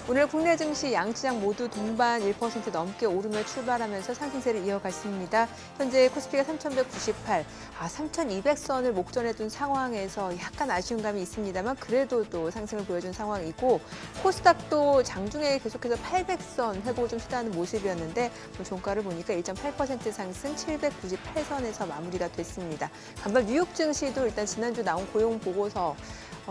오늘 국내 증시 양시장 모두 동반 1% 넘게 오르며 출발하면서 상승세를 이어갔습니다. 현재 코스피가 3,198, 3,200선을 목전에 둔 상황에서 약간 아쉬운 감이 있습니다만 그래도 또 상승을 보여준 상황이고 코스닥도 장중에 계속해서 800선 회복을 좀 시도하는 모습이었는데 종가를 보니까 1.8% 상승 798선에서 마무리가 됐습니다. 간밤 뉴욕 증시도 일단 지난주 나온 고용 보고서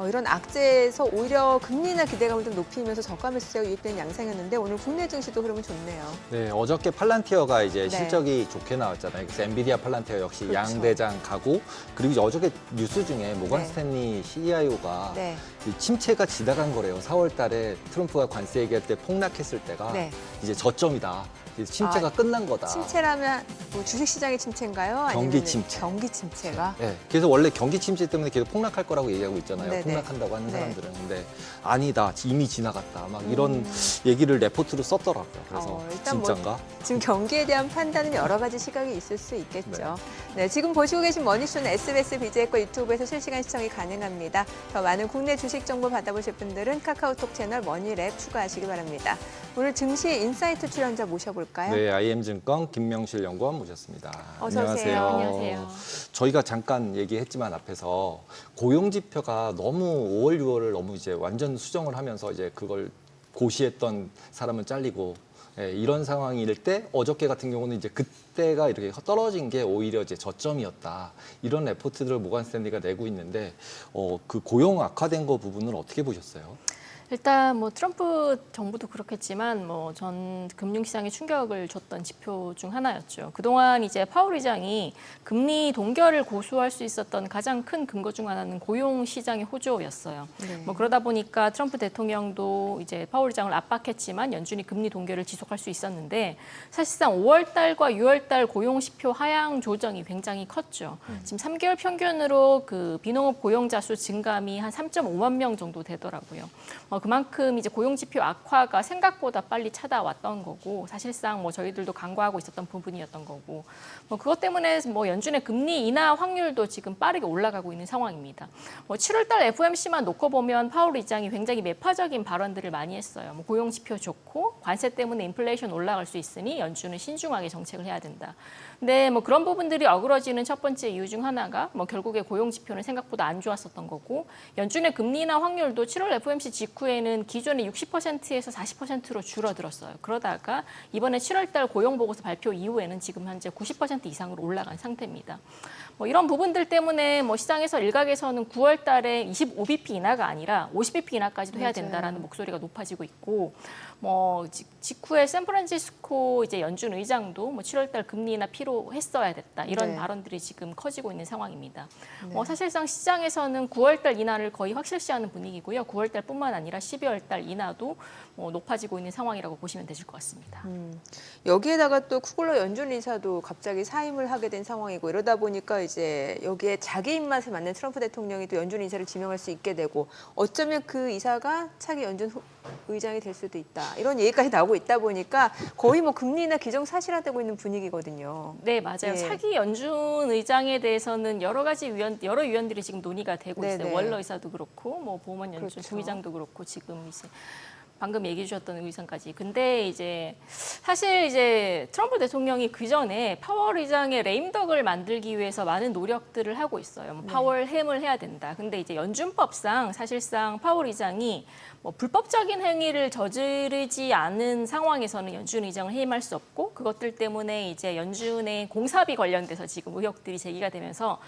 이런 악재에서 오히려 금리나 기대감을 좀 높이면서 저가 매수세가 유입된 양상이었는데 오늘 국내 증시도 흐름은 좋네요. 네, 어저께 팔란티어가 이제 네. 실적이 좋게 나왔잖아요. 그래서 엔비디아 팔란티어 역시 그렇죠. 양대장 가고 그리고 이제 어저께 뉴스 중에 모건 네. 스탠리 CEO가 네. 침체가 지나간 거래요. 4월 달에 트럼프가 관세 얘기할 때 폭락했을 때가 네. 이제 저점이다. 이제 침체가 끝난 거다. 침체라면 뭐 주식시장의 침체인가요? 아니면 경기 침체. 경기 침체가? 네, 그래서 원래 경기 침체 때문에 계속 폭락할 거라고 얘기하고 있잖아요. 네네. 폭락한다고 하는 네. 사람들은. 근데 아니다, 이미 지나갔다. 막 이런 얘기를 레포트로 썼더라고요. 그래서 일단 진짠가? 지금 경기에 대한 판단은 여러 가지 시각이 있을 수 있겠죠. 네, 지금 보시고 계신 머니쇼는 SBS BJ과 유튜브에서 실시간 시청이 가능합니다. 더 많은 국내 주식 정보 받아보실 분들은 카카오톡 채널 머니랩 추가하시기 바랍니다. 오늘 증시 인사이트 출연자 모셔볼까요? 네, IM증권 김명실 연구원 모셨습니다. 어서 오세요. 안녕하세요. 저희가 잠깐 얘기했지만 앞에서 고용 지표가 너무 5월, 6월을 너무 이제 완전 수정을 하면서 이제 그걸 고시했던 사람은 잘리고 이런 상황일 때 어저께 같은 경우는 이제 그때가 이렇게 떨어진 게 오히려 이제 저점이었다. 이런 레포트들을 모건 스탠리가 내고 있는데 그 고용 악화된 거 부분을 어떻게 보셨어요? 일단 뭐 트럼프 정부도 그렇겠지만 뭐 전 금융시장에 충격을 줬던 지표 중 하나였죠. 그동안 이제 파월 의장이 금리 동결을 고수할 수 있었던 가장 큰 근거 중 하나는 고용 시장의 호조였어요. 네. 뭐 그러다 보니까 트럼프 대통령도 이제 파월 의장을 압박했지만 연준이 금리 동결을 지속할 수 있었는데 사실상 5월 달과 6월 달 고용 지표 하향 조정이 굉장히 컸죠. 지금 3개월 평균으로 그 비농업 고용자 수 증감이 한 3.5만 명 정도 되더라고요. 그만큼 이제 고용 지표 악화가 생각보다 빨리 찾아왔던 거고 사실상 뭐 저희들도 간과하고 있었던 부분이었던 거고 그것 때문에 뭐 연준의 금리 인하 확률도 지금 빠르게 올라가고 있는 상황입니다. 7월달 FOMC만 놓고 보면 파월 의장이 굉장히 매파적인 발언들을 많이 했어요. 고용 지표 좋고 관세 때문에 인플레이션 올라갈 수 있으니 연준은 신중하게 정책을 해야 된다. 근데 뭐 그런 부분들이 어그러지는 첫 번째 이유 중 하나가 결국에 고용 지표는 생각보다 안 좋았었던 거고 연준의 금리 인하 확률도 7월 FOMC 직후에는 기존의 60%에서 40%로 줄어들었어요. 그러다가 이번에 7월 달 고용 보고서 발표 이후에는 지금 현재 90% 이상으로 올라간 상태입니다. 이런 부분들 때문에 시장에서 일각에서는 9월 달에 25bp 인하가 아니라 50bp 인하까지도 해야 된다라는 목소리가 높아지고 있고 직후에 샌프란시스코 이제 연준 의장도 7월 달 금리 인하 필요했어야 됐다. 이런 네. 발언들이 지금 커지고 있는 상황입니다. 네. 사실상 시장에서는 9월 달 인하를 거의 확실시하는 분위기고요. 9월 달뿐만 아니라 12월 달 인하도 높아지고 있는 상황이라고 보시면 되실 것 같습니다. 여기에다가 또 쿠글러 연준 이사도 갑자기 사임을 하게 된 상황이고 이러다 보니까 이제 여기에 자기 입맛에 맞는 트럼프 대통령이 또 연준 이사를 지명할 수 있게 되고 어쩌면 그 이사가 차기 연준 의장이 될 수도 있다. 이런 얘기까지 나오고 있다 보니까 거의 금리나 기정사실화되고 있는 분위기거든요. 네, 맞아요. 예. 차기 연준 의장에 대해서는 여러 위원들이 지금 논의가 되고 있어요. 네네. 월러 이사도 그렇고 보먼 연준 그렇죠. 부의장도 그렇고 지금 이제 방금 얘기해 주셨던 의상까지. 근데 이제 사실 이제 트럼프 대통령이 그 전에 파월 의장의 레임덕을 만들기 위해서 많은 노력들을 하고 있어요. 파월 햄을 해야 된다. 근데 이제 연준법상 사실상 파월 의장이 불법적인 행위를 저지르지 않은 상황에서는 연준 의장을 해임할 수 없고 그것들 때문에 이제 연준의 공사비 관련돼서 지금 의혹들이 제기가 되면서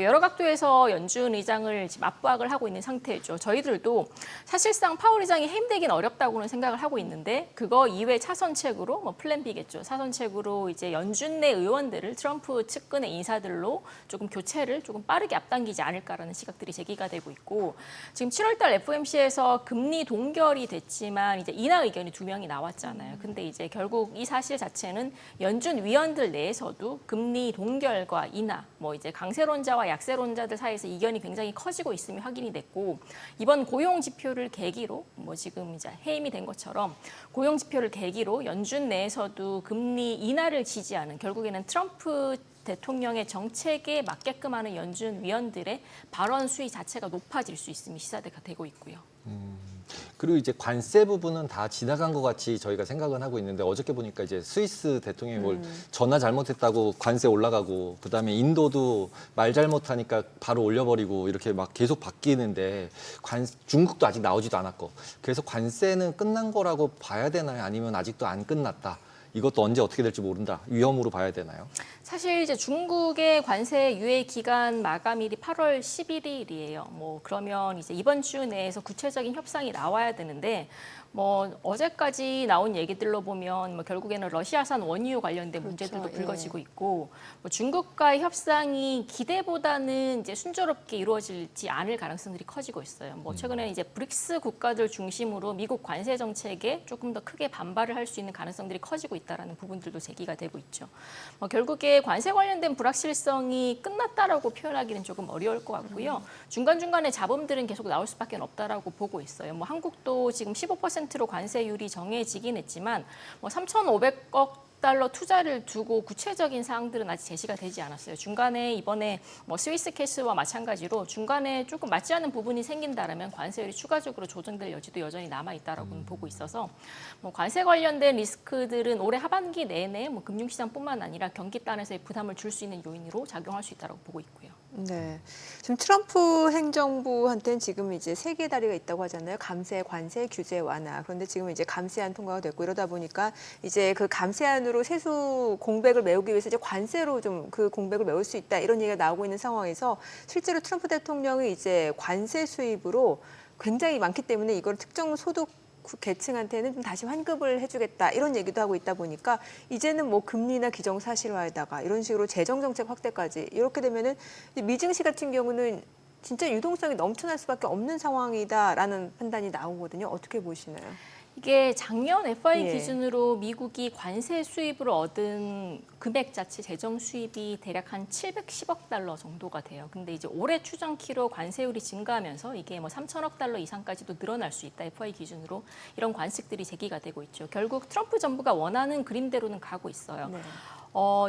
여러 각도에서 연준 의장을 지금 압박을 하고 있는 상태죠. 저희들도 사실상 파월 의장이 해임되긴 어렵다고는 생각을 하고 있는데 그거 이외 차선책으로 플랜 B겠죠. 차선책으로 이제 연준 내 의원들을 트럼프 측근의 인사들로 조금 교체를 조금 빠르게 앞당기지 않을까라는 시각들이 제기가 되고 있고 지금 7월달 FOMC에서 금리 동결이 됐지만 이제 인하 의견이 2명이 나왔잖아요. 근데 이제 결국 이 사실 자체는 연준 위원들 내에서도 금리 동결과 인하, 이제 강세론자와 약세론자들 사이에서 이견이 굉장히 커지고 있음이 확인이 됐고 이번 고용 지표를 계기로 지금 이제 해임이 된 것처럼 고용 지표를 계기로 연준 내에서도 금리 인하를 지지하는 결국에는 트럼프 대통령의 정책에 맞게끔 하는 연준 위원들의 발언 수위 자체가 높아질 수 있음이 시사가 되고 있고요. 그리고 이제 관세 부분은 다 지나간 것 같이 저희가 생각은 하고 있는데 어저께 보니까 이제 스위스 대통령이 뭘 전화 잘못했다고 관세 올라가고 그다음에 인도도 말 잘못하니까 바로 올려버리고 이렇게 막 계속 바뀌는데 중국도 아직 나오지도 않았고 그래서 관세는 끝난 거라고 봐야 되나요? 아니면 아직도 안 끝났다? 이것도 언제 어떻게 될지 모른다. 위험으로 봐야 되나요? 사실 이제 중국의 관세 유예 기간 마감일이 8월 11일이에요. 뭐 그러면 이제 이번 주 내에서 구체적인 협상이 나와야 되는데 뭐 어제까지 나온 얘기들로 보면 뭐 결국에는 러시아산 원유 관련된 문제들도 그렇죠. 불거지고 있고 뭐 중국과의 협상이 기대보다는 이제 순조롭게 이루어지지 않을 가능성들이 커지고 있어요. 뭐 최근에 이제 브릭스 국가들 중심으로 미국 관세 정책에 조금 더 크게 반발을 할 수 있는 가능성들이 커지고 있다라는 부분들도 제기가 되고 있죠. 뭐 결국에 관세 관련된 불확실성이 끝났다라고 표현하기는 조금 어려울 것 같고요. 중간중간에 잡음들은 계속 나올 수밖에 없다라고 보고 있어요. 뭐 한국도 지금 15%로 관세율이 정해지긴 했지만 뭐 3,500억 달러 투자를 두고 구체적인 사항들은 아직 제시가 되지 않았어요. 중간에 이번에 뭐 스위스 케이스와 마찬가지로 중간에 조금 맞지 않는 부분이 생긴다라면 관세율이 추가적으로 조정될 여지도 여전히 남아 있다라고는 보고 있어서 뭐 관세 관련된 리스크들은 올해 하반기 내내 뭐 금융시장뿐만 아니라 경기단에서의 부담을 줄 수 있는 요인으로 작용할 수 있다고 보고 있고요. 네. 지금 트럼프 행정부한테는 지금 이제 세 개의 다리가 있다고 하잖아요. 감세, 관세, 규제 완화. 그런데 지금 이제 감세안 통과가 됐고 이러다 보니까 이제 그 감세안으로 세수 공백을 메우기 위해서 이제 관세로 좀 그 공백을 메울 수 있다 이런 얘기가 나오고 있는 상황에서 실제로 트럼프 대통령이 이제 관세 수입으로 굉장히 많기 때문에 이걸 특정 소득 계층한테는 좀 다시 환급을 해주겠다 이런 얘기도 하고 있다 보니까 이제는 뭐 금리나 기정사실화에다가 이런 식으로 재정정책 확대까지 이렇게 되면은 미증시 같은 경우는 진짜 유동성이 넘쳐날 수밖에 없는 상황이다라는 판단이 나오거든요. 어떻게 보시나요? 이게 작년 FI 예. 기준으로 미국이 관세 수입으로 얻은 금액 자체 재정 수입이 대략 한 710억 달러 정도가 돼요. 근데 이제 올해 추정키로 관세율이 증가하면서 이게 뭐 3천억 달러 이상까지도 늘어날 수 있다. FI 기준으로 이런 관측들이 제기가 되고 있죠. 결국 트럼프 정부가 원하는 그림대로는 가고 있어요. 네.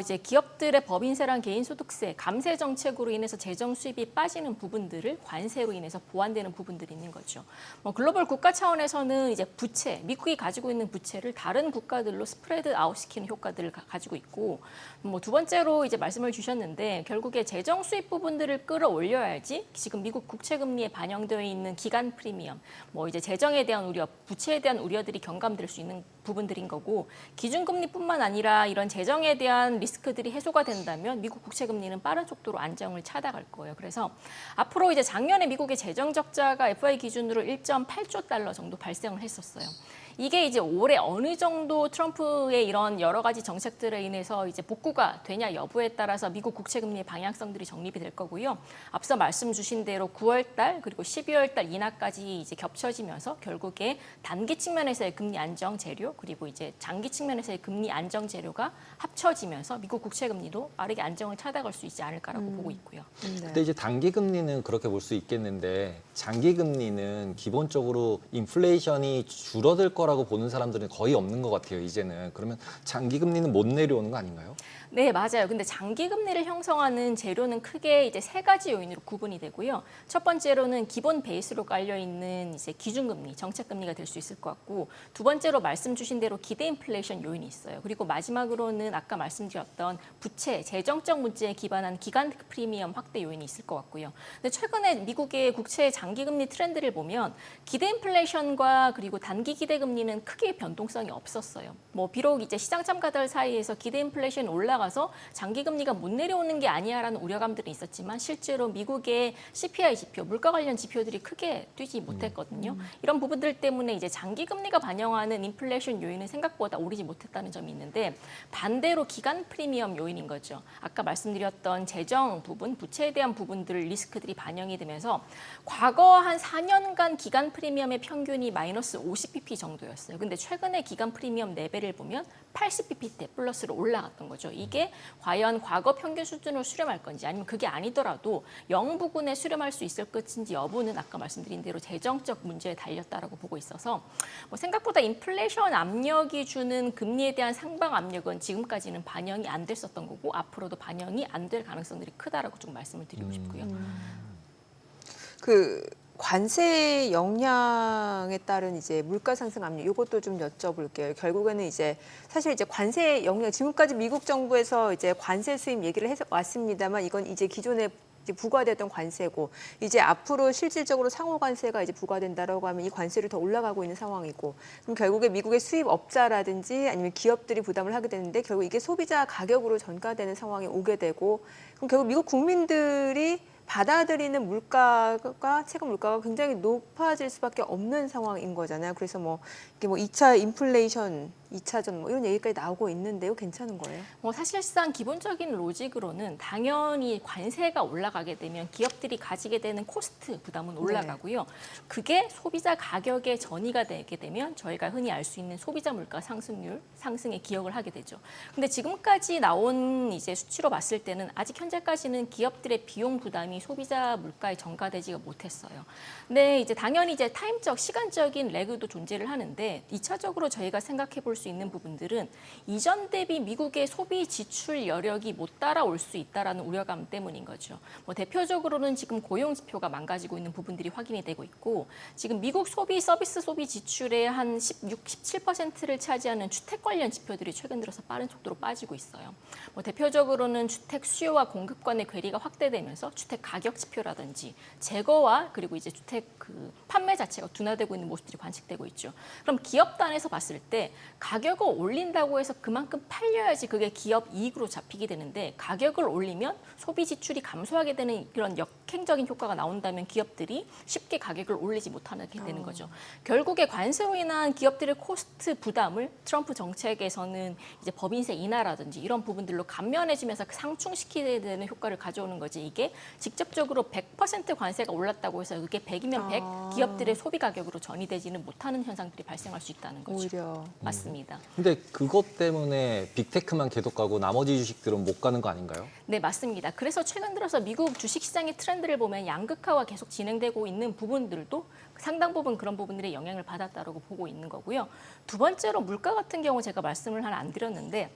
이제 기업들의 법인세랑 개인소득세, 감세 정책으로 인해서 재정 수입이 빠지는 부분들을 관세로 인해서 보완되는 부분들이 있는 거죠. 뭐 글로벌 국가 차원에서는 이제 부채, 미국이 가지고 있는 부채를 다른 국가들로 스프레드 아웃시키는 효과들을 가지고 있고, 뭐 두 번째로 이제 말씀을 주셨는데 결국에 재정 수입 부분들을 끌어올려야지 지금 미국 국채 금리에 반영되어 있는 기간 프리미엄, 뭐 이제 재정에 대한 우려, 부채에 대한 우려들이 경감될 수 있는 부분들인 거고 기준금리뿐만 아니라 이런 재정에 대한 리스크들이 해소가 된다면 미국 국채 금리는 빠른 속도로 안정을 찾아갈 거예요. 그래서 앞으로 이제 작년에 미국의 재정 적자가 FI 기준으로 1.8조 달러 정도 발생을 했었어요. 이게 이제 올해 어느 정도 트럼프의 이런 여러 가지 정책들에 인해서 이제 복구가 되냐 여부에 따라서 미국 국채 금리의 방향성들이 정립이 될 거고요. 앞서 말씀 주신 대로 9월 달 그리고 12월 달 인하까지 이제 겹쳐지면서 결국에 단기 측면에서의 금리 안정 재료 그리고 이제 장기 측면에서의 금리 안정 재료가 합쳐지면서 미국 국채 금리도 빠르게 안정을 찾아갈 수 있지 않을까라고 보고 있고요. 근데 이제 단기 금리는 그렇게 볼 수 있겠는데 장기 금리는 기본적으로 인플레이션이 줄어들 거라고 보는 사람들은 거의 없는 것 같아요. 이제는. 그러면 장기 금리는 못 내려오는 거 아닌가요? 네, 맞아요. 근데 장기 금리를 형성하는 재료는 크게 이제 세 가지 요인으로 구분이 되고요. 첫 번째로는 기본 베이스로 깔려 있는 이제 기준금리, 정책금리가 될 수 있을 것 같고, 두 번째로 말씀 주신 대로 기대 인플레이션 요인이 있어요. 그리고 마지막으로는 아까 말씀드렸던 부채, 재정적 문제에 기반한 기간 프리미엄 확대 요인이 있을 것 같고요. 근데 최근에 미국의 국채 장기 금리 트렌드를 보면 기대 인플레이션과 그리고 단기 기대 금리는 크게 변동성이 없었어요. 뭐 비록 이제 시장 참가자들 사이에서 기대 인플레이션이 올라가서 장기 금리가 못 내려오는 게 아니야라는 우려감들이 있었지만 실제로 미국의 CPI 지표, 물가 관련 지표들이 크게 뛰지 못했거든요. 이런 부분들 때문에 이제 장기 금리가 반영하는 인플레이션 요인은 생각보다 오르지 못했다는 점이 있는데 반대로 기간 프리미엄 요인인 거죠. 아까 말씀드렸던 재정 부분, 부채에 대한 부분들 리스크들이 반영이 되면서 과거 한 4년간 기간 프리미엄의 평균이 마이너스 50bp 정도였어요. 근데 최근에 기간 프리미엄 레벨을 보면 80bp대 플러스로 올라갔던 거죠. 이게 과연 과거 평균 수준으로 수렴할 건지 아니면 그게 아니더라도 0 부근에 수렴할 수 있을 것인지 여부는 아까 말씀드린 대로 재정적 문제에 달렸다라고 보고 있어서 뭐 생각보다 인플레이션 압력이 주는 금리에 대한 상방 압력은 지금까지는 반영이 안 됐었던 거고 앞으로도 반영이 안 될 가능성들이 크다라고 좀 말씀을 드리고 싶고요. 그 관세 영향에 따른 이제 물가 상승 압력 이것도 좀 여쭤볼게요. 결국에는 이제 사실 이제 관세 영향 지금까지 미국 정부에서 이제 관세 수입 얘기를 해서 왔습니다만 이건 이제 기존에 이제 부과됐던 관세고 이제 앞으로 실질적으로 상호 관세가 이제 부과된다라고 하면 이 관세를 더 올라가고 있는 상황이고 그럼 결국에 미국의 수입업자라든지 아니면 기업들이 부담을 하게 되는데 결국 이게 소비자 가격으로 전가되는 상황이 오게 되고 그럼 결국 미국 국민들이 받아들이는 물가가 최근 물가가 굉장히 높아질 수밖에 없는 상황인 거잖아요. 그래서 뭐 이게 뭐 2차 인플레이션, 2차전 뭐 이런 얘기까지 나오고 있는데요. 괜찮은 거예요? 뭐 사실상 기본적인 로직으로는 당연히 관세가 올라가게 되면 기업들이 가지게 되는 코스트 부담은 올라가고요. 그게 소비자 가격에 전이가 되게 되면 저희가 흔히 알 수 있는 소비자 물가 상승률 상승에 기여를 하게 되죠. 근데 지금까지 나온 이제 수치로 봤을 때는 아직 현재까지는 기업들의 비용 부담이 소비자 물가에 전가되지가 못했어요. 근데 이제 당연히 이제 타임적 시간적인 레그도 존재를 하는데 2차적으로 저희가 생각해 볼 수 있는 부분들은 이전 대비 미국의 소비 지출 여력이 못 따라올 수 있다라는 우려감 때문인 거죠. 뭐 대표적으로는 지금 고용 지표가 망가지고 있는 부분들이 확인이 되고 있고 지금 미국 소비 서비스 소비 지출의 한 16, 17%를 차지하는 주택 관련 지표들이 최근 들어서 빠른 속도로 빠지고 있어요. 뭐 대표적으로는 주택 수요와 공급 간의 괴리가 확대되면서 주택 가격 지표라든지 재거와 그리고 이제 주택 그 판매 자체가 둔화되고 있는 모습들이 관측되고 있죠. 그럼 기업 단에서 봤을 때 가격을 올린다고 해서 그만큼 팔려야지 그게 기업 이익으로 잡히게 되는데 가격을 올리면 소비 지출이 감소하게 되는 이런 역행적인 효과가 나온다면 기업들이 쉽게 가격을 올리지 못하게 되는 거죠. 결국에 관세로 인한 기업들의 코스트 부담을 트럼프 정책에서는 이제 법인세 인하라든지 이런 부분들로 감면해주면서 상충시키게 되는 효과를 가져오는 거지 이게 직접적으로 100% 관세가 올랐다고 해서 그게 100이면 100 기업들의 소비 가격으로 전이되지는 못하는 현상들이 발생할 수 있다는 거죠. 오히려. 맞습니다. 근데 그것 때문에 빅테크만 계속 가고 나머지 주식들은 못 가는 거 아닌가요? 네, 맞습니다. 그래서 최근 들어서 미국 주식시장의 트렌드를 보면 양극화가 계속 진행되고 있는 부분들도 상당 부분 그런 부분들의 영향을 받았다고 보고 있는 거고요. 두 번째로 물가 같은 경우 제가 말씀을 하나 안 드렸는데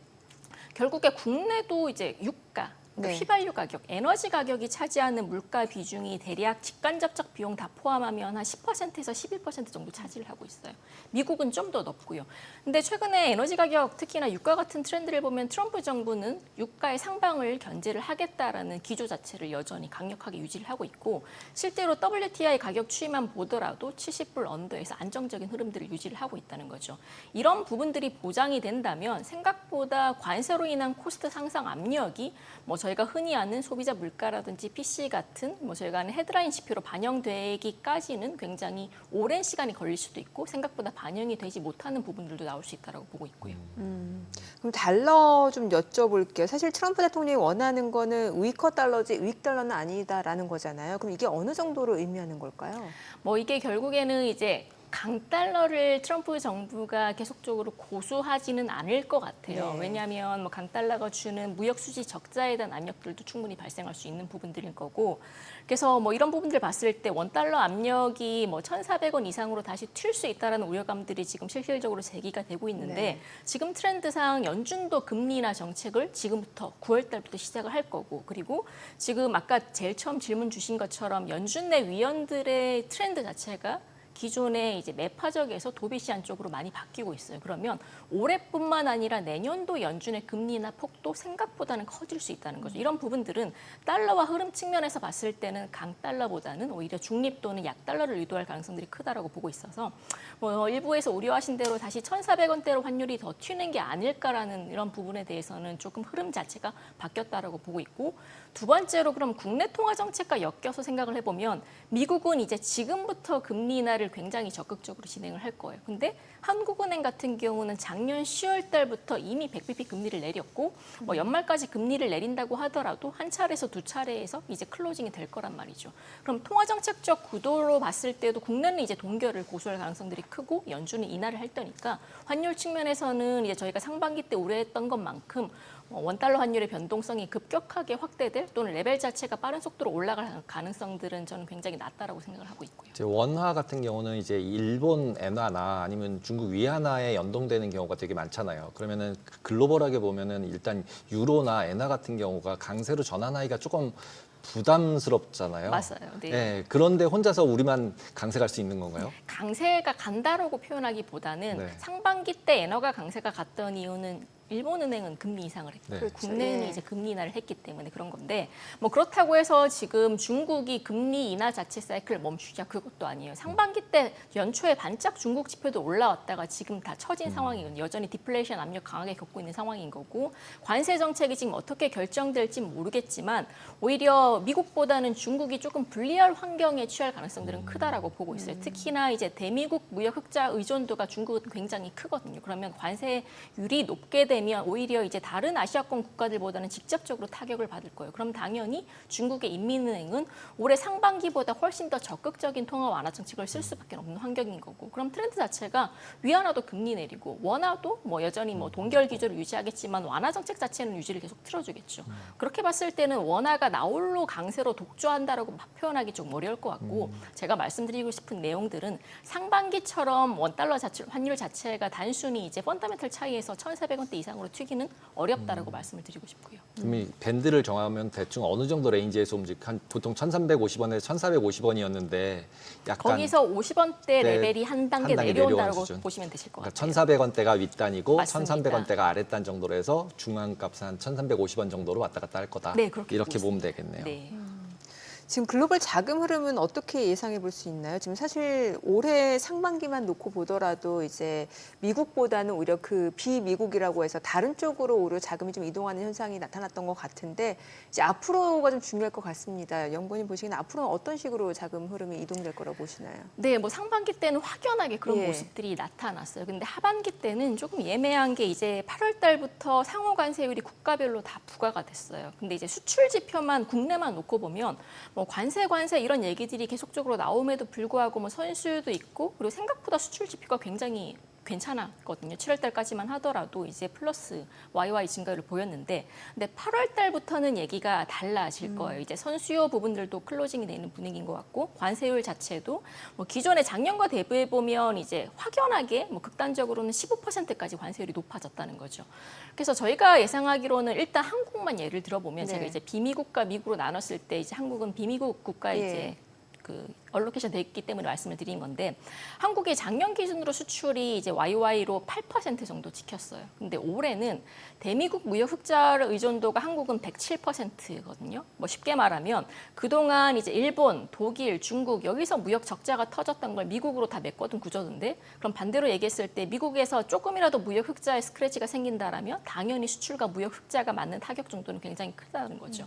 결국에 국내도 이제 유가 네. 휘발유 가격, 에너지 가격이 차지하는 물가 비중이 대략 직간접적 비용 다 포함하면 한 10%에서 11% 정도 차지를 하고 있어요. 미국은 좀 더 높고요. 근데 최근에 에너지 가격, 특히나 유가 같은 트렌드를 보면 트럼프 정부는 유가의 상방을 견제를 하겠다라는 기조 자체를 여전히 강력하게 유지를 하고 있고 실제로 WTI 가격 추이만 보더라도 70불 언더에서 안정적인 흐름들을 유지를 하고 있다는 거죠. 이런 부분들이 보장이 된다면 생각보다 관세로 인한 코스트 상승 압력이 뭐 저희가 흔히 아는 소비자 물가라든지 PC 같은 뭐 저희가 아는 헤드라인 지표로 반영되기까지는 굉장히 오랜 시간이 걸릴 수도 있고 생각보다 반영이 되지 못하는 부분들도 나올 수 있다고 보고 있고요. 그럼 달러 좀 여쭤볼게요. 사실 트럼프 대통령이 원하는 거는 위커 달러지 윅 달러는 아니다라는 거잖아요. 그럼 이게 어느 정도로 의미하는 걸까요? 뭐 이게 결국에는 이제 강달러를 트럼프 정부가 계속적으로 고수하지는 않을 것 같아요. 네. 왜냐하면 뭐 강달러가 주는 무역 수지 적자에 대한 압력들도 충분히 발생할 수 있는 부분들일 거고, 그래서 뭐 이런 부분들 봤을 때 원달러 압력이 뭐 1,400원 이상으로 다시 튈 수 있다라는 우려감들이 지금 실질적으로 제기가 되고 있는데 네. 지금 트렌드상 연준도 금리 인하 정책을 지금부터 9월 달부터 시작을 할 거고, 그리고 지금 아까 제일 처음 질문 주신 것처럼 연준 내 위원들의 트렌드 자체가 기존의 이제 매파적에서 도비시한 쪽으로 많이 바뀌고 있어요. 그러면 올해뿐만 아니라 내년도 연준의 금리 인하 폭도 생각보다는 커질 수 있다는 거죠. 이런 부분들은 달러와 흐름 측면에서 봤을 때는 강달러보다는 오히려 중립 또는 약달러를 유도할 가능성들이 크다라고 보고 있어서 뭐 일부에서 우려하신 대로 다시 1,400원대로 환율이 더 튀는 게 아닐까라는 이런 부분에 대해서는 조금 흐름 자체가 바뀌었다라고 보고 있고, 두 번째로 그럼 국내 통화 정책과 엮여서 생각을 해보면 미국은 이제 지금부터 금리 인하를 굉장히 적극적으로 진행을 할 거예요. 근데 한국은행 같은 경우는 작년 10월 달부터 이미 100bp 금리를 내렸고 뭐 연말까지 금리를 내린다고 하더라도 한 차례에서 두 차례에서 이제 클로징이 될 거란 말이죠. 그럼 통화 정책적 구도로 봤을 때도 국내는 이제 동결을 고수할 가능성들이 크고 연준은 인하를 할 거니까 환율 측면에서는 이제 저희가 상반기 때 우려했던 것만큼 원달러 환율의 변동성이 급격하게 확대될 또는 레벨 자체가 빠른 속도로 올라갈 가능성들은 저는 굉장히 낮다라고 생각을 하고 있고요. 이제 원화 같은 경우는 이제 일본 엔화나 아니면 중국 위안화에 연동되는 경우가 되게 많잖아요. 그러면은 글로벌하게 보면은 일단 유로나 엔화 같은 경우가 강세로 전환하기가 조금 부담스럽잖아요. 맞아요. 네. 예, 그런데 혼자서 우리만 강세 갈 수 있는 건가요? 강세가 간다라고 표현하기보다는 네. 상반기 때 엔화가 강세가 갔던 이유는 일본은행은 금리 인상을 했고 네. 그렇죠. 국내는 예. 이제 금리 인하를 했기 때문에 그런 건데 뭐 그렇다고 해서 지금 중국이 금리 인하 자체 사이클을 멈추자 그것도 아니에요. 상반기 때 연초에 반짝 중국 지표도 올라왔다가 지금 다 처진 상황이거든요. 여전히 디플레이션 압력 강하게 겪고 있는 상황인 거고 관세 정책이 지금 어떻게 결정될지 모르겠지만 오히려 미국보다는 중국이 조금 불리할 환경에 취할 가능성들은 크다라고 보고 있어요. 특히나 이제 대미국 무역 흑자 의존도가 중국은 굉장히 크거든요. 그러면 관세율이 높게 되면 오히려 이제 다른 아시아권 국가들보다는 직접적으로 타격을 받을 거예요. 그럼 당연히 중국의 인민은행은 올해 상반기보다 훨씬 더 적극적인 통화 완화 정책을 쓸 수밖에 없는 환경인 거고. 그럼 트렌드 자체가 위안화도 금리 내리고 원화도 뭐 여전히 뭐 동결 기조를 유지하겠지만 완화 정책 자체는 유지를 계속 틀어주겠죠. 그렇게 봤을 때는 원화가 나홀로 강세로 독주한다라고 표현하기 좀 어려울 것 같고 제가 말씀드리고 싶은 내용들은 상반기처럼 원달러 자체 환율 자체가 단순히 이제 펀더멘털 차이에서 1,400원대 이상으로 튀기는 어렵다라고 말씀을 드리고 싶고요. 그럼 이 밴드를 정하면 대충 어느 정도 레인지에서 한 보통 1,350원에서 1,450원이었는데 약간 거기서 50원대 네, 레벨이 한 단계 한 단계 내려온다고 내려온 수준. 보시면 되실 것 그러니까 같아요. 1,400원대가 윗단이고 맞습니다. 1,300원대가 아랫단 정도로 해서 중앙값은 한 1,350원 정도로 왔다 갔다 할 거다. 네, 그렇게 이렇게 보고 보면 되겠네요. 네. 지금 글로벌 자금 흐름은 어떻게 예상해 볼 수 있나요? 지금 사실 올해 상반기만 놓고 보더라도 이제 미국보다는 오히려 그 비미국이라고 해서 다른 쪽으로 오히려 자금이 좀 이동하는 현상이 나타났던 것 같은데 이제 앞으로가 좀 중요할 것 같습니다. 연구원님 보시기에는 앞으로는 어떤 식으로 자금 흐름이 이동될 거라고 보시나요? 네, 뭐 상반기 때는 확연하게 그런 예. 모습들이 나타났어요. 근데 하반기 때는 조금 예매한 게 이제 8월 달부터 상호 관세율이 국가별로 다 부과가 됐어요. 근데 이제 수출 지표만 국내만 놓고 보면 뭐 관세 이런 얘기들이 계속적으로 나옴에도 불구하고 뭐 선수도 있고 그리고 생각보다 수출 지표가 굉장히 괜찮았거든요. 7월 달까지만 하더라도 이제 플러스 YY 증가율을 보였는데 근데 8월 달부터는 얘기가 달라질 거예요. 이제 선수요 부분들도 클로징이 되는 분위기인 것 같고 관세율 자체도 뭐 기존의 작년과 대비해 보면 이제 확연하게 뭐 극단적으로는 15%까지 관세율이 높아졌다는 거죠. 그래서 저희가 예상하기로는 일단 한국만 예를 들어보면 네. 제가 이제 비미국과 미국으로 나눴을 때 이제 한국은 비미국 국가에 예. 이제 그 얼로케이션 돼 있기 때문에 말씀을 드린 건데 한국이 작년 기준으로 수출이 이제 YY로 8% 정도 찍혔어요. 근데 올해는 대미국 무역 흑자 의존도가 한국은 107%거든요. 뭐 쉽게 말하면 그동안 이제 일본, 독일, 중국 여기서 무역 적자가 터졌던 걸 미국으로 다 메꿔둔 구조인데 그럼 반대로 얘기했을 때 미국에서 조금이라도 무역 흑자에 스크래치가 생긴다라면 당연히 수출과 무역 흑자가 맞는 타격 정도는 굉장히 크다는 거죠.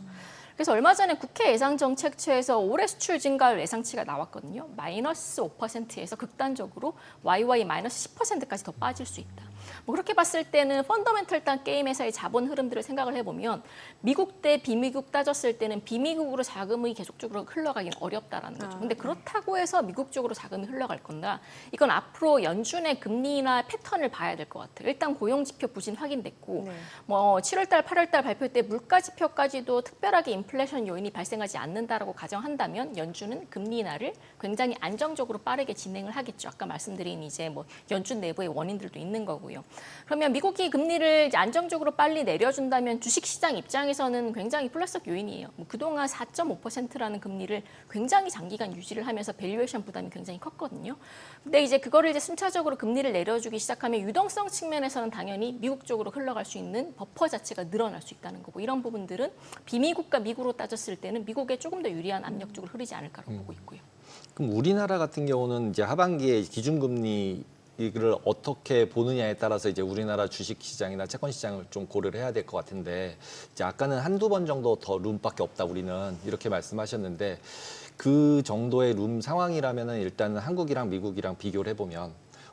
그래서 얼마 전에 국회 예산정책처에서 올해 수출 증가율 예상치가 나왔거든요. 마이너스 5%에서 극단적으로 YY 마이너스 10%까지 더 빠질 수 있다. 뭐 그렇게 봤을 때는 펀더멘털 단 게임에서의 자본 흐름들을 생각을 해보면 미국 대 비미국 따졌을 때는 비미국으로 자금이 계속적으로 흘러가긴 어렵다라는 거죠. 근데 그렇다고 해서 미국 쪽으로 자금이 흘러갈 건가? 이건 앞으로 연준의 금리나 패턴을 봐야 될 것 같아요. 일단 고용 지표 부진 확인됐고 네. 뭐 7월 달, 8월 달 발표 때 물가 지표까지도 특별하게 인플레이션 요인이 발생하지 않는다라고 가정한다면 연준은 금리 인하를 굉장히 안정적으로 빠르게 진행을 하겠죠. 아까 말씀드린 이제 뭐 연준 내부의 원인들도 있는 거고요. 그러면 미국이 금리를 이제 안정적으로 빨리 내려준다면 주식시장 입장에서는 굉장히 플러스 요인이에요. 뭐 그동안 4.5%라는 금리를 굉장히 장기간 유지를 하면서 밸류에이션 부담이 굉장히 컸거든요. 근데 이제 그거를 이제 순차적으로 금리를 내려주기 시작하면 유동성 측면에서는 당연히 미국 쪽으로 흘러갈 수 있는 버퍼 자체가 늘어날 수 있다는 거고 이런 부분들은 비미국과 미국으로 따졌을 때는 미국에 조금 더 유리한 압력 쪽으로 흐르지 않을까라고 보고 있고요. 그럼 우리나라 같은 경우는 이제 하반기에 기준금리 이를 어떻게 보느냐에 따라서 이제 우리나라 주식시장이나 채권시장을 좀 고려를 해야 될 것 같은데 이제 아까는 한두 번 정도 더 룸밖에 없다 우리는 이렇게 말씀하셨는데 그 정도의 룸 상황이라면은 일단은 한국이랑 미국이랑 비교를 해보면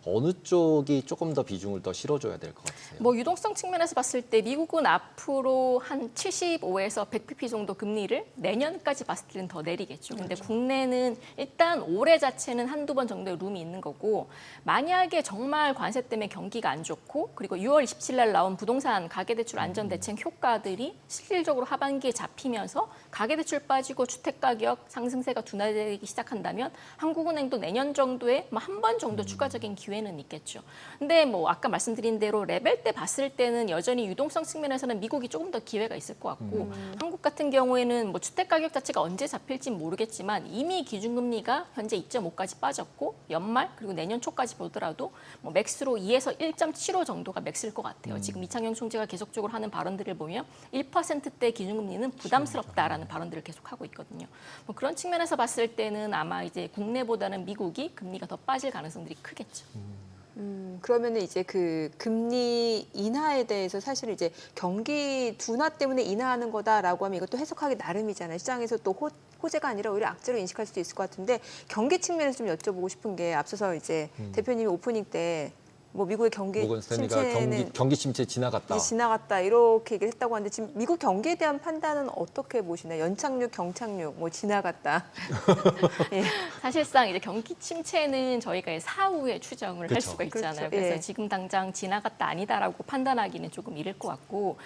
어느 쪽이 조금 더 비중을 더 실어줘야 될 것 같으세요? 뭐 유동성 측면에서 봤을 때 미국은 앞으로 한 75에서 100bp 정도 금리를 내년까지 봤을 때는 더 내리겠죠. 근데 국내는 일단 올해 자체는 한두 번 정도의 룸이 있는 거고 만약에 정말 관세 때문에 경기가 안 좋고 그리고 6월 27일 날 나온 부동산 가계대출 안전대책 효과들이 실질적으로 하반기에 잡히면서 가계대출 빠지고 주택가격 상승세가 둔화되기 시작한다면 한국은행도 내년 정도에 한 번 정도 추가적인 기회 기회는 있겠죠. 근데 뭐 아까 말씀드린 대로 레벨 때 봤을 때는 여전히 유동성 측면에서는 미국이 조금 더 기회가 있을 것 같고 한국 같은 경우에는 뭐 주택 가격 자체가 언제 잡힐진 모르겠지만 이미 기준금리가 현재 2.5까지 빠졌고 연말 그리고 내년 초까지 보더라도 뭐 맥스로 2에서 1.75 정도가 맥스일 것 같아요. 지금 이창용 총재가 계속적으로 하는 발언들을 보면 1%대 기준금리는 부담스럽다라는 발언들을 계속하고 있거든요. 뭐 그런 측면에서 봤을 때는 아마 이제 국내보다는 미국이 금리가 더 빠질 가능성들이 크겠죠. 그러면은 이제 그 금리 인하에 대해서 사실은 이제 경기 둔화 때문에 인하하는 거다라고 하면 이것도 해석하기 나름이잖아요. 시장에서 또 호재가 아니라 오히려 악재로 인식할 수도 있을 것 같은데 경기 측면에서 좀 여쭤보고 싶은 게 앞서서 이제 대표님이 오프닝 때 뭐 미국의 경기 모건 스탠리가 침체는 경기 침체 지나갔다. 이제 지나갔다 이렇게 얘기를 했다고 하는데 지금 미국 경기에 대한 판단은 어떻게 보시나요? 연착륙, 경착륙, 뭐 지나갔다. 예. 사실상 이제 경기 침체는 저희가 사후에 추정을 할 그렇죠. 수가 있잖아요. 그렇죠. 그래서 예. 지금 당장 지나갔다 아니다라고 판단하기는 조금 이를 것 같고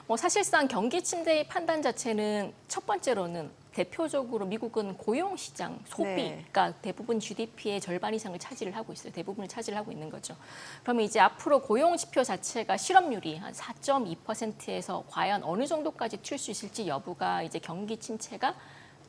뭐 사실상 경기 침체의 판단 자체는 첫 번째로는 대표적으로 미국은 고용 시장, 소비가 네. 대부분 GDP의 절반 이상을 차지를 하고 있어요. 대부분을 차지를 하고 있는 거죠. 그러면 이제 앞으로 고용 지표 자체가 실업률이 한 4.2%에서 과연 어느 정도까지 튈 수 있을지 여부가 이제 경기 침체가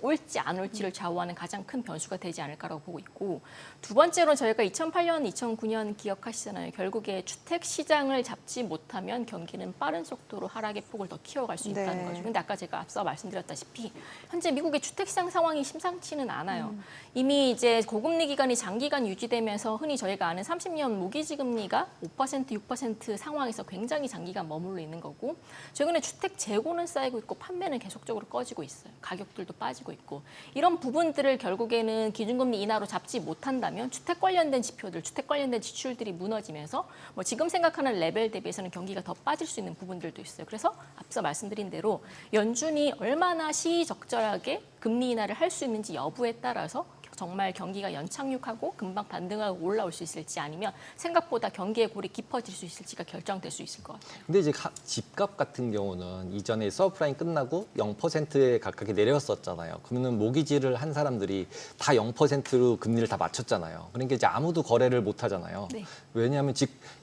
올지 안 올지를 좌우하는 가장 큰 변수가 되지 않을까라고 보고 있고 두 번째로 저희가 2008년, 2009년 기억하시잖아요. 결국에 주택 시장을 잡지 못하면 경기는 빠른 속도로 하락의 폭을 더 키워갈 수 있다는 네. 거죠. 근데 아까 제가 앞서 말씀드렸다시피 현재 미국의 주택 시장 상황이 심상치는 않아요. 이미 이제 고금리 기간이 장기간 유지되면서 흔히 저희가 아는 30년 모기지 금리가 5%, 6% 상황에서 굉장히 장기간 머물러 있는 거고 최근에 주택 재고는 쌓이고 있고 판매는 계속적으로 꺼지고 있어요. 가격들도 빠지고 있고 이런 부분들을 결국에는 기준금리 인하로 잡지 못한다면 주택 관련된 지표들, 주택 관련된 지출들이 무너지면서 뭐 지금 생각하는 레벨 대비해서는 경기가 더 빠질 수 있는 부분들도 있어요. 그래서 앞서 말씀드린 대로 연준이 얼마나 시의적절하게 금리 인하를 할 수 있는지 여부에 따라서 정말 경기가 연착륙하고 금방 반등하고 올라올 수 있을지 아니면 생각보다 경기의 골이 깊어질 수 있을지가 결정될 수 있을 것 같아요. 근데 이제 집값 같은 경우는 이전에 서브프라임 끝나고 0%에 가깝게 내렸었잖아요. 그러면 모기지를 한 사람들이 다 0%로 금리를 다 맞췄잖아요. 그러니까 이제 아무도 거래를 못 하잖아요. 네. 왜냐하면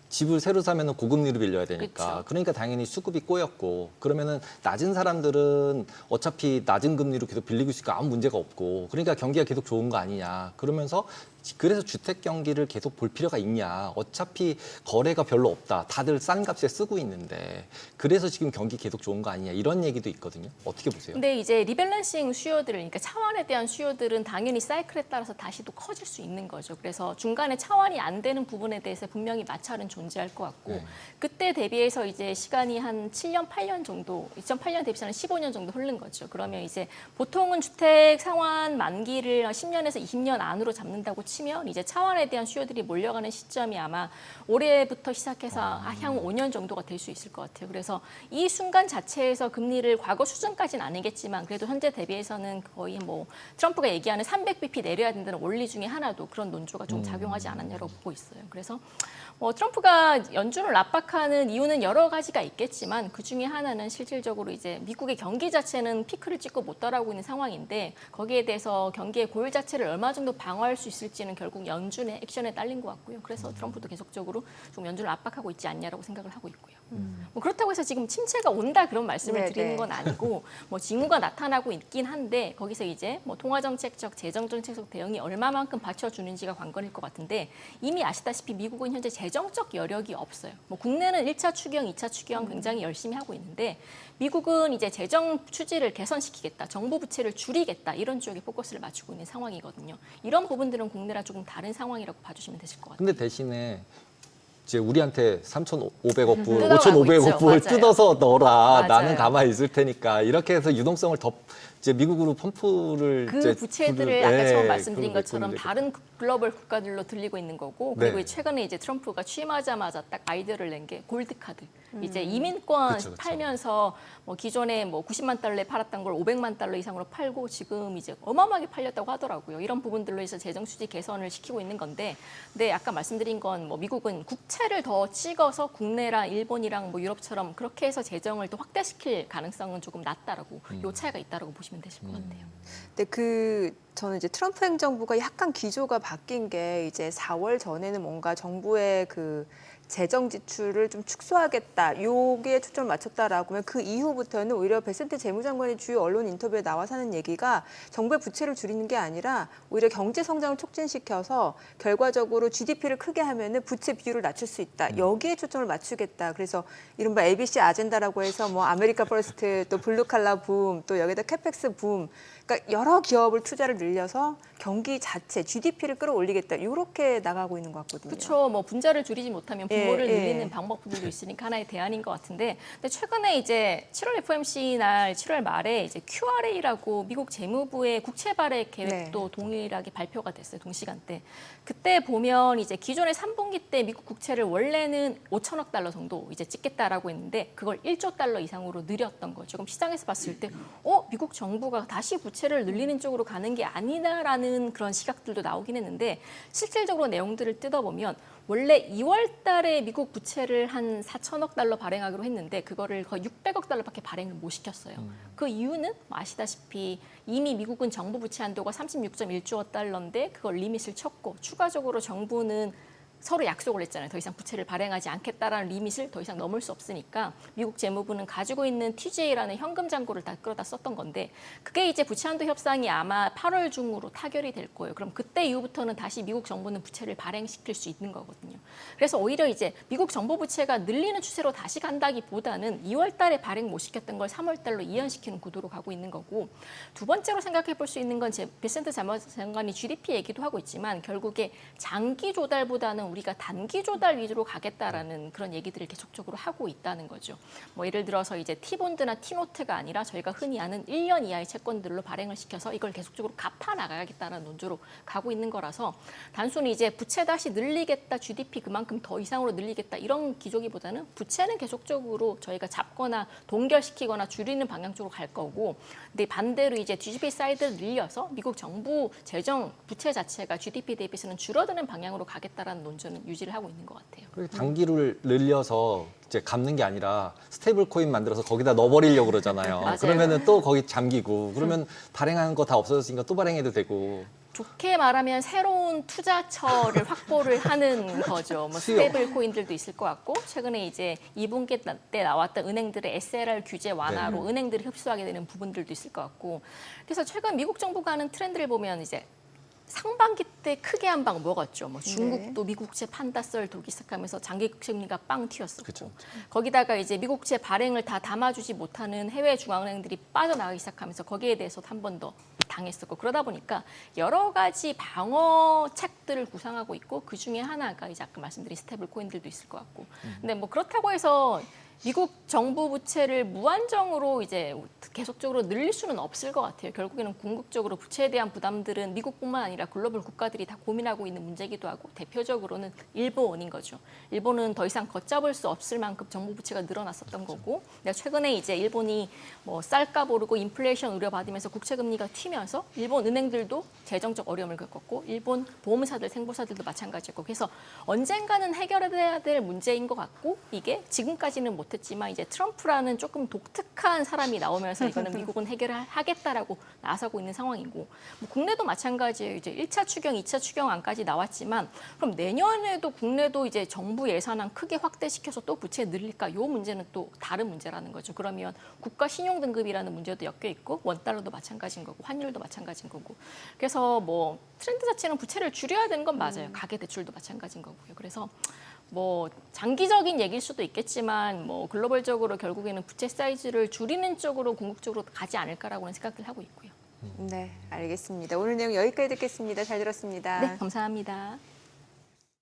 집을 새로 사면 고금리로 빌려야 되니까. 그렇죠. 그러니까 당연히 수급이 꼬였고 그러면은 낮은 사람들은 어차피 낮은 금리로 계속 빌리고 있으니까 아무 문제가 없고 그러니까 경기가 계속 좋은 거 아니냐. 그러면서 그래서 주택 경기를 계속 볼 필요가 있냐. 어차피 거래가 별로 없다. 다들 싼 값에 쓰고 있는데 그래서 지금 경기 계속 좋은 거 아니냐. 이런 얘기도 있거든요. 어떻게 보세요? 근데 이제 리밸런싱 수요들, 그러니까 차환에 대한 수요들은 당연히 사이클에 따라서 다시 또 커질 수 있는 거죠. 그래서 중간에 차환이 안 되는 부분에 대해서 분명히 마찰은 존재할 것 같고 네. 그때 대비해서 이제 시간이 한 7년, 8년 정도, 2008년 대비해서는 15년 정도 흐른 거죠. 그러면 이제 보통은 주택 상환 만기를 10년에서 20년 안으로 잡는다고 치면 이제 차환에 대한 수요들이 몰려가는 시점이 아마 올해부터 시작해서 향후 5년 정도가 될 수 있을 것 같아요. 그래서 이 순간 자체에서 금리를 과거 수준까지는 아니겠지만 그래도 현재 대비해서는 거의 뭐 트럼프가 얘기하는 300bp 내려야 된다는 원리 중에 하나도 그런 논조가 좀 작용하지 않았냐고 보고 있어요. 그래서 뭐 트럼프가 연준을 압박하는 이유는 여러 가지가 있겠지만 그 중에 하나는 실질적으로 이제 미국의 경기 자체는 피크를 찍고 못 따라오고 있는 상황인데 거기에 대해서 경기의 고율 자체를 얼마 정도 방어할 수 있을지는 결국 연준의 액션에 딸린 것 같고요. 그래서 트럼프도 계속적으로 좀 연준을 압박하고 있지 않냐라고 생각을 하고 있고요. 뭐 그렇다고 해서 지금 침체가 온다 그런 말씀을 네, 드리는 네. 건 아니고 뭐 징후가 나타나고 있긴 한데 거기서 이제 뭐 통화정책적, 재정정책적 대응이 얼마만큼 받쳐주는지가 관건일 것 같은데 이미 아시다시피 미국은 현재 재정적 여력이 없어요. 뭐 국내는 1차 추경, 2차 추경 굉장히 열심히 하고 있는데 미국은 이제 재정 추지를 개선시키겠다, 정부 부채를 줄이겠다 이런 쪽에 포커스를 맞추고 있는 상황이거든요. 이런 부분들은 국내랑 조금 다른 상황이라고 봐주시면 되실 것 같아요. 근데 대신에 이제 우리한테 3,500억 불, 뜯어가고 5,500억 있죠. 불 맞아요. 뜯어서 넣어라. 맞아요. 나는 가만히 있을 테니까. 이렇게 해서 유동성을 더 이제 미국으로 펌프를 그 이제 부채들을 아까 처음 말씀드린 그걸 것처럼 보내겠다. 다른 글로벌 국가들로 들리고 있는 거고 그리고 네. 최근에 이제 트럼프가 취임하자마자 딱 아이디어를 낸 게 골드 카드. 이제 이민권 그쵸, 그쵸. 팔면서 뭐 기존에 뭐 90만 달러에 팔았던 걸 500만 달러 이상으로 팔고 지금 이제 어마어마하게 팔렸다고 하더라고요. 이런 부분들로 해서 재정 수지 개선을 시키고 있는 건데, 근데 아까 말씀드린 건 뭐 미국은 국채를 더 찍어서 국내랑 일본이랑 뭐 유럽처럼 그렇게 해서 재정을 또 확대시킬 가능성은 조금 낮다라고 요 차이가 있다라고 보시면. 보시면 되실 것 같네요. 근데 저는 이제 트럼프 행정부가 약간 기조가 바뀐 게 이제 4월 전에는 뭔가 정부의 그 재정 지출을 좀 축소하겠다, 요기에 초점을 맞췄다라고 하면 그 이후부터는 오히려 베센트 재무장관이 주요 언론 인터뷰에 나와서 하는 얘기가 정부의 부채를 줄이는 게 아니라 오히려 경제 성장을 촉진시켜서 결과적으로 GDP를 크게 하면은 부채 비율을 낮출 수 있다. 여기에 초점을 맞추겠다. 그래서 이른바 ABC 아젠다라고 해서 뭐 아메리카 퍼스트, 또 블루칼라 붐, 또 여기다 캐펙스 붐, 그러니까 여러 기업을 투자를 늘려서 경기 자체 GDP를 끌어올리겠다. 이렇게 나가고 있는 것 같거든요. 그렇죠. 뭐 분자를 줄이지 못하면 부모를 예. 늘리는 방법들도 있으니까 하나의 대안인 것 같은데, 근데 최근에 이제 7월 FOMC 날 7월 말에 이제 QRA라고 미국 재무부의 국채 발행 계획도 동일하게 발표가 됐어요. 동시간대. 그때 보면 이제 기존의 3분기 때 미국 국채를 원래는 5천억 달러 정도 이제 찍겠다라고 했는데 그걸 1조 달러 이상으로 늘렸던 거죠. 그럼 시장에서 봤을 때 미국 정부가 다시 부채를 늘리는 쪽으로 가는 게 아니다라는 그런 시각들도 나오긴 했는데, 실질적으로 내용들을 뜯어보면 원래 2월 달에 미국 부채를 한 4천억 달러 발행하기로 했는데 그거를 거의 600억 달러밖에 발행을 못 시켰어요. 그 이유는 뭐 아시다시피 이미 미국은 정부 부채 한도가 36.1조 달러인데 그걸 리밋을 쳤고, 추가적으로 정부는 서로 약속을 했잖아요. 더 이상 부채를 발행하지 않겠다라는 리밋을 더 이상 넘을 수 없으니까 미국 재무부는 가지고 있는 TGA라는 현금 잔고를 다 끌어다 썼던 건데, 그게 이제 부채 한도 협상이 아마 8월 중으로 타결이 될 거예요. 그럼 그때 이후부터는 다시 미국 정부는 부채를 발행시킬 수 있는 거거든요. 그래서 오히려 이제 미국 정부 부채가 늘리는 추세로 다시 간다기보다는 2월 달에 발행 못 시켰던 걸 3월 달로 이연시키는 구도로 가고 있는 거고, 두 번째로 생각해 볼 수 있는 건 베센트 재무장관이 GDP 얘기도 하고 있지만 결국에 장기 조달보다는 우리가 단기 조달 위주로 가겠다라는 그런 얘기들을 계속적으로 하고 있다는 거죠. 뭐 예를 들어서 이제 T본드나 T노트가 아니라 저희가 흔히 아는 1년 이하의 채권들로 발행을 시켜서 이걸 계속적으로 갚아 나가겠다는 논조로 가고 있는 거라서, 단순히 이제 부채 다시 늘리겠다, GDP 그만큼 더 이상으로 늘리겠다 이런 기조기보다는 부채는 계속적으로 저희가 잡거나 동결시키거나 줄이는 방향 쪽으로 갈 거고, 근데 반대로 이제 GDP 사이드를 늘려서 미국 정부 재정 부채 자체가 GDP 대비해서는 줄어드는 방향으로 가겠다라는 논조는 유지를 하고 있는 것 같아요. 그리고 단기를 늘려서 이제 갚는 게 아니라 스테이블 코인 만들어서 거기다 넣어버리려고 그러잖아요. 맞아요. 그러면은 또 거기 잠기고, 그러면 발행하는 거 다 없어졌으니까 또 발행해도 되고. 좋게 말하면 새로운 투자처를 확보를 하는 거죠. 뭐 수요. 스테이블 코인들도 있을 것 같고, 최근에 이제 2분기 때 나왔던 은행들의 SLR 규제 완화로 은행들이 흡수하게 되는 부분들도 있을 것 같고, 그래서 최근 미국 정부가 하는 트렌드를 보면 이제 상반기 때 크게 한 방 먹었죠. 뭐 중국도 미국채 판다썰 돌기 시작하면서 장기국 금리가 빵 튀었었고, 그쵸. 거기다가 이제 미국채 발행을 다 담아주지 못하는 해외 중앙은행들이 빠져나가기 시작하면서 거기에 대해서 한 번 더 당했었고, 그러다 보니까 여러 가지 방어책들을 구상하고 있고, 그 중에 하나가 이제 아까 말씀드린 스테이블 코인들도 있을 것 같고, 근데 뭐 그렇다고 해서 미국 정부 부채를 무한정으로 이제 계속적으로 늘릴 수는 없을 것 같아요. 결국에는 궁극적으로 부채에 대한 부담들은 미국뿐만 아니라 글로벌 국가들이 다 고민하고 있는 문제이기도 하고, 대표적으로는 일본인 거죠. 일본은 더 이상 걷잡을 수 없을 만큼 정부 부채가 늘어났었던 거고, 최근에 이제 일본이 뭐 쌀값 오르고 인플레이션 우려받으면서 국채 금리가 튀면서 일본 은행들도 재정적 어려움을 겪었고, 일본 보험사들, 생보사들도 마찬가지였고, 그래서 언젠가는 해결해야 될 문제인 것 같고, 이게 지금까지는 못했지만 이제 트럼프라는 조금 독특한 사람이 나오면서 이거는 미국은 해결하겠다라고 나서고 있는 상황이고, 뭐 국내도 마찬가지예요. 이제 1차 추경, 2차 추경안까지 나왔지만 그럼 내년에도 국내도 이제 정부 예산안 크게 확대시켜서 또 부채 늘릴까? 이 문제는 또 다른 문제라는 거죠. 그러면 국가 신용 등급이라는 문제도 엮여 있고, 원달러도 마찬가지인 거고, 환율도 마찬가지인 거고, 그래서 뭐 트렌드 자체는 부채를 줄여야 되는 건 맞아요. 가계 대출도 마찬가지인 거고요. 그래서 뭐 장기적인 얘기일 수도 있겠지만 뭐 글로벌적으로 결국에는 부채 사이즈를 줄이는 쪽으로 궁극적으로 가지 않을까라고는 생각을 하고 있고요. 네, 알겠습니다. 오늘 내용 여기까지 듣겠습니다. 잘 들었습니다. 네, 감사합니다.